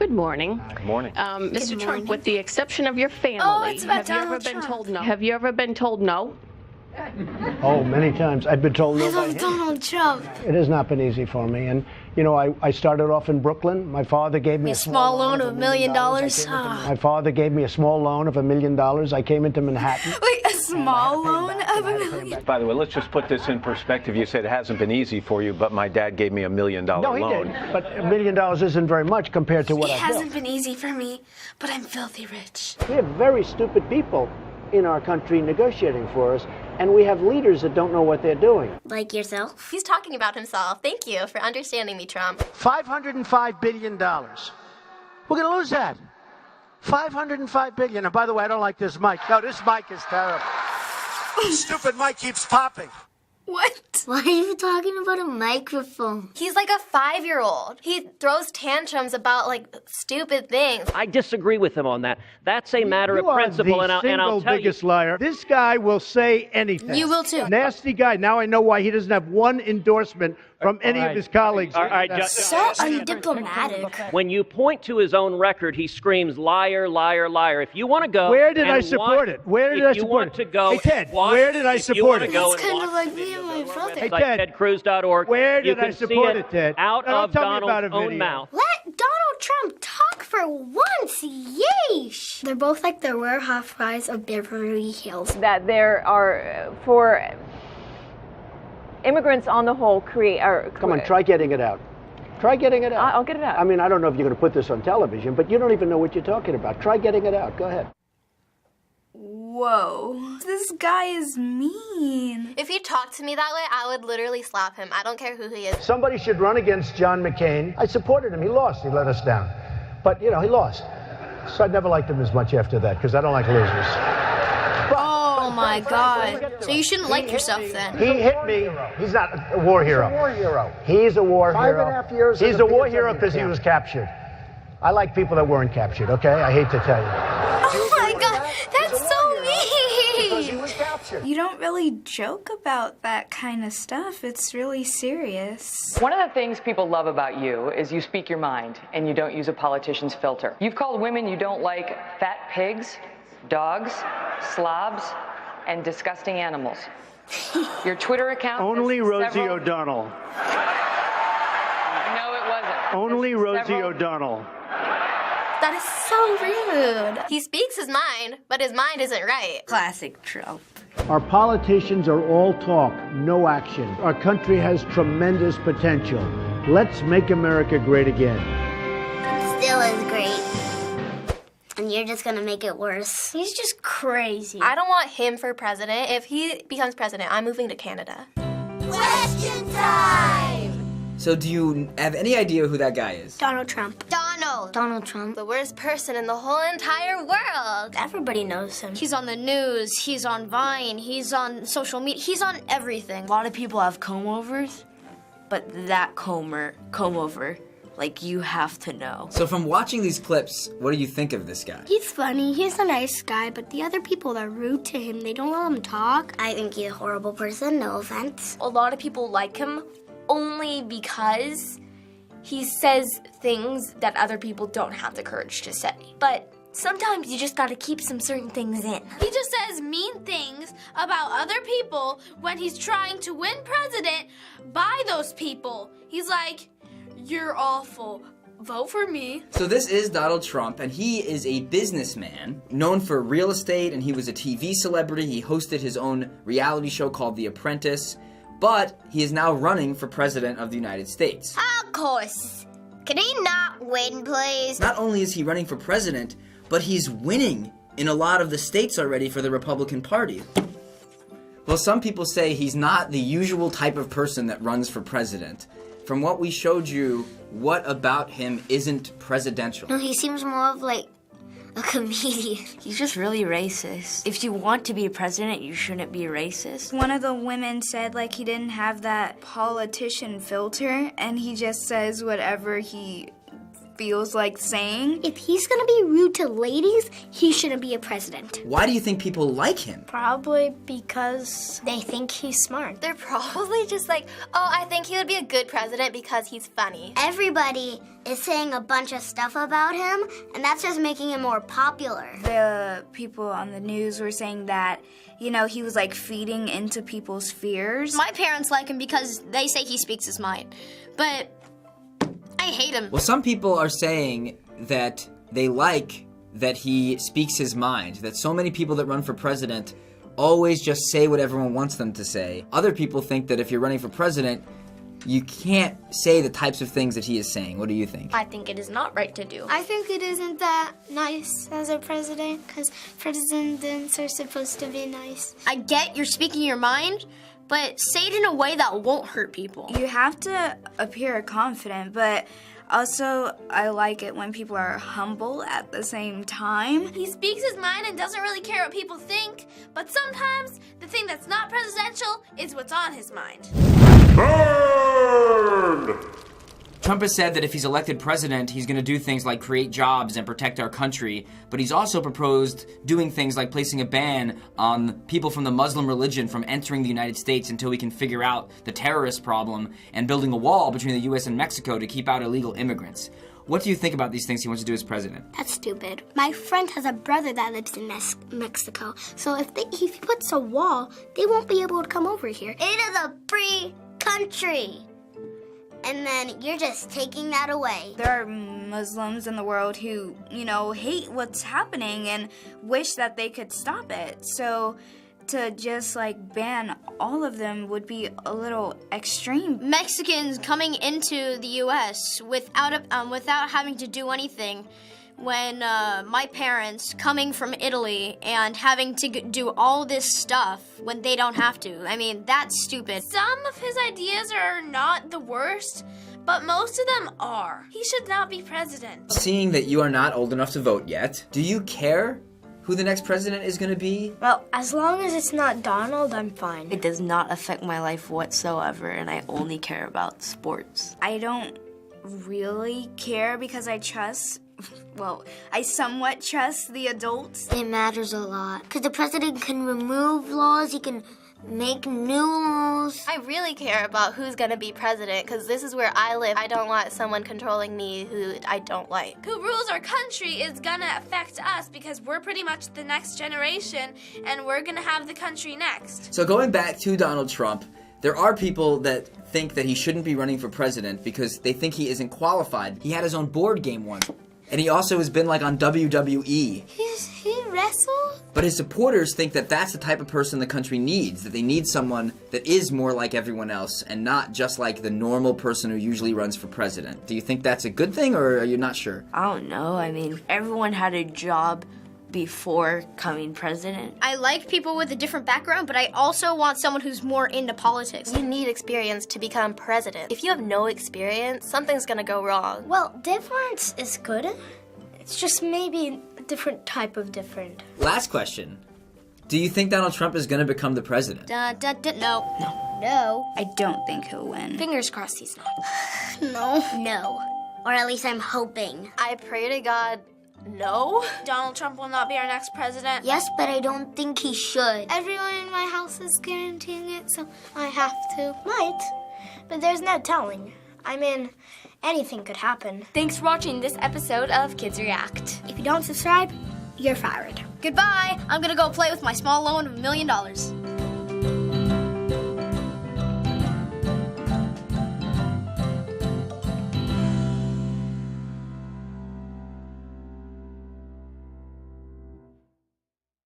Good morning. Good morning. Mr. Trump, with the exception of your family, Oh, it's about have you ever Donald been Trump. told no? Have you ever been told no? Oh, many times. I've been told no I by love him. Donald Trump. It has not been easy for me. And, you know, I started off in Brooklyn. My father gave me A small loan of $1 million. My father gave me a small loan of $1 million. I came into Manhattan. Wait, a small loan of $1 million? By the way, let's just put this in perspective. You said it hasn't been easy for you, but my dad gave me $1 million No, he loan. did. But $1 million isn't very much compared to what It I've built. hasn't been easy for me, but I'm filthy rich. We have very stupid people in our country negotiating for us, and we have leaders that don't know what they're doing. Like yourself? He's talking about himself. Thank you for understanding me, Trump. $505 billion. We're going to lose that. $505 billion. And by the way, I don't like this mic. No, this mic is terrible. Stupid mic keeps popping. What? Why are you talking about a microphone? He's like a 5-year-old. He throws tantrums about like stupid things. I disagree with him on that. That's a matter of principle, and I'll tell biggest liar. This guy will say anything. You will too. Nasty guy. Now I know why he doesn't have one endorsement from any of his colleagues. All right, So undiplomatic. when you point to his own record, he screams, liar, liar, liar. If you want to go... Where did I and support watch- it? Where did I if you support want it? to go... Hey, Ted, watch- where did I if you support wanna it? go It's and kind of watch like me and my brother. Hey, like Ted, tedcruz.org, where you did I can support see it, Ted? out No, don't of tell me about Donald's a own video. mouth. Let Donald Trump talk for once. Yeesh. They're both like the Rare Housewives of Beverly Hills. That there are, for immigrants on the whole, Come on, try getting it out. Try getting it out. I'll get it out. I mean, I don't know if you're going to put this on television, but you don't even know what you're talking about. Try getting it out. Go ahead. Whoa, this guy is mean. If he talked to me that way, I would literally slap him. I don't care who he is. Somebody should run against John McCain. I supported him. He lost. He let us down. But, you know, he lost. So I never liked him as much after that because I don't like losers. Oh my God. So you shouldn't like yourself then. He hit me. He's not a war hero. He's a war hero. He's a war hero. 5.5 years. He's a war hero because he was captured. I like people that weren't captured, okay? I hate to tell you. Oh my God. That's so Because he mean. was captured. You don't really joke about that kind of stuff. It's really serious. One of the things people love about you is you speak your mind and you don't use a politician's filter. You've called women you don't like fat pigs, dogs, slobs, and disgusting animals. Your Twitter account Only has Rosie several... O'Donnell. No, it wasn't. Only There's Rosie several- O'Donnell. That is so rude. He speaks his mind, but his mind isn't right. Classic Trump. Our politicians are all talk, no action. Our country has tremendous potential. Let's make America great again. Still is great. And you're just gonna make it worse. He's just crazy. I don't want him for president. If he becomes president, I'm moving to Canada. Question time! So do you have any idea who that guy is? Donald Trump. Donald Trump. The worst person in the whole entire world. Everybody knows him. He's on the news, he's on Vine, he's on social media, he's on everything. A lot of people have comb-overs, but that comb-over, like, you have to know. So from watching these clips, what do you think of this guy? He's funny, he's a nice guy, but the other people are rude to him. They don't let him talk. I think he's a horrible person, no offense. A lot of people like him only because he says things that other people don't have the courage to say. But sometimes you just gotta keep some certain things in. He just says mean things about other people when he's trying to win president by those people. He's like, you're awful. Vote for me. So this is Donald Trump, and he is a businessman known for real estate, and he was a TV celebrity. He hosted his own reality show called The Apprentice, but he is now running for president of the United States. Of course. Can he not win, please? Not only is he running for president, but he's winning in a lot of the states already for the Republican Party. Well, some people say he's not the usual type of person that runs for president. From what we showed you, what about him isn't presidential? No, he seems more of like a comedian. He's just really racist. If you want to be a president, you shouldn't be racist. One of the women said like he didn't have that politician filter and he just says whatever he feels like saying. If he's gonna be rude to ladies, he shouldn't be a president. Why do you think people like him? Probably because they think he's smart. They're probably just like, oh, I think he would be a good president because he's funny. Everybody is saying a bunch of stuff about him, and that's just making him more popular. The people on the news were saying that, you know, he was like feeding into people's fears. My parents like him because they say he speaks his mind. But I hate him. Well, some people are saying that they like that he speaks his mind, that so many people that run for president always just say what everyone wants them to say. Other people think that if you're running for president, you can't say the types of things that he is saying. What do you think? I think it is not right to do. I think it isn't that nice as a president, because presidents are supposed to be nice. I get you're speaking your mind, but say it in a way that won't hurt people. You have to appear confident, but also I like it when people are humble at the same time. He speaks his mind and doesn't really care what people think, but sometimes the thing that's not presidential is what's on his mind. Trump has said that if he's elected president, he's going to do things like create jobs and protect our country, but he's also proposed doing things like placing a ban on people from the Muslim religion from entering the United States until we can figure out the terrorist problem, and building a wall between the U.S. and Mexico to keep out illegal immigrants. What do you think about these things he wants to do as president? That's stupid. My friend has a brother that lives in Mexico, so if he puts a wall, they won't be able to come over here. It is a free country. And then you're just taking that away. There are Muslims in the world who, you know, hate what's happening and wish that they could stop it. So to just like ban all of them would be a little extreme. Mexicans coming into the U.S. without having to do anything, when my parents coming from Italy and having to do all this stuff when they don't have to. I mean, that's stupid. Some of his ideas are not the worst, but most of them are. He should not be president. Seeing that you are not old enough to vote yet, do you care who the next president is going to be? Well, as long as it's not Donald, I'm fine. It does not affect my life whatsoever, and I only care about sports. I don't really care because I somewhat trust the adults. It matters a lot. Because the president can remove laws, he can make new laws. I really care about who's gonna be president, because this is where I live. I don't want someone controlling me who I don't like. Who rules our country is gonna affect us because we're pretty much the next generation and we're gonna have the country next. So going back to Donald Trump, there are people that think that he shouldn't be running for president because they think he isn't qualified. He had his own board game once. And he also has been like on WWE. He wrestled? But his supporters think that that's the type of person the country needs, that they need someone that is more like everyone else and not just like the normal person who usually runs for president. Do you think that's a good thing, or are you not sure? I don't know. I mean, everyone had a job before coming president. I like people with a different background, but I also want someone who's more into politics. You need experience to become president. If you have no experience, something's gonna go wrong. Well, difference is good. It's just maybe a different type of different. Last question. Do you think Donald Trump is going to become the president? No. No. I don't think he'll win. Fingers crossed he's not. No. Or at least I'm hoping. I pray to God, no. Donald Trump will not be our next president. Yes, but I don't think he should. Everyone in my house is guaranteeing it, so I have to. Might. But there's no telling. I mean, anything could happen. Thanks for watching this episode of Kids React. If you don't subscribe, you're fired. Goodbye. I'm gonna go play with my small loan of $1 million.